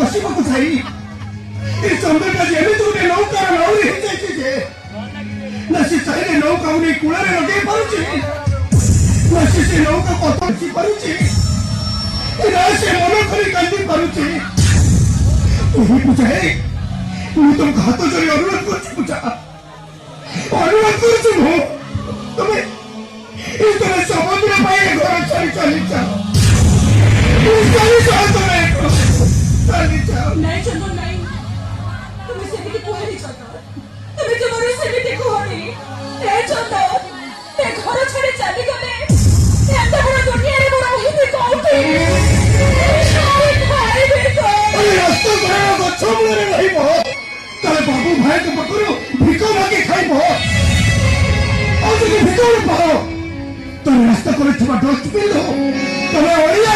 ବସିବାକୁ ଯାଇ ଏ ଚନ୍ଦ୍ରଟା ଯେମିତି ଗୋଟେ ନୌକାର ନାଉରି ହେଇଯାଇଛି ଯେ ନା ସେ ଚାହିଁଲେ ନୌକାକୁ ନେଇ କୂଳରେ ଲଗେଇ ପାରୁଛି ନା ସେ ନୌକା ପଥ ଦେଖି ପାରୁଛି ନା ସେ ମନ କରି କାନ୍ଦି ପାରୁଛି। ପୂଜା ମୁଁ ତୁମକୁ ହାତ ଯୋଡ଼ି ଅନୁରୋଧ କରୁଛି ପୂଜା, ଅନୁରୋଧ କରୁଛି ମୁଁ ତମେ ସମୁଦ୍ର ପାଇଁ ଘର ଛାଡ଼ି ଚାଲିଯାଅ, ଚାଲିଯାଅ ତମେ ଚାଲିଯାଅ। ନାଇଁ ଚନ୍ଦନ ନାଇଁ, তুমি সেদিকে কুহনি চন্দন, তুমি তোমার সেদিকে কুহনি। এ চন্দন, এ ঘর ছেড়ে চালি গলে এত বড় দুনিয়ারে বড় হইতে কোউঠি রাস্তা করে গছ মূଳରେ ରହିବ ତାହେଲେ ବାବୁ ଭାଇଙ୍କ ପାଖରୁ ଭିକ ମାଗି ଖାଇବ। ଆଉ ଯଦି ଭିକ ନ ପାଅ ତାହେଲେ ରାସ୍ତା କରିଥିବା ଡଷ୍ଟବିନ୍ ତମେ ଅଳିଆ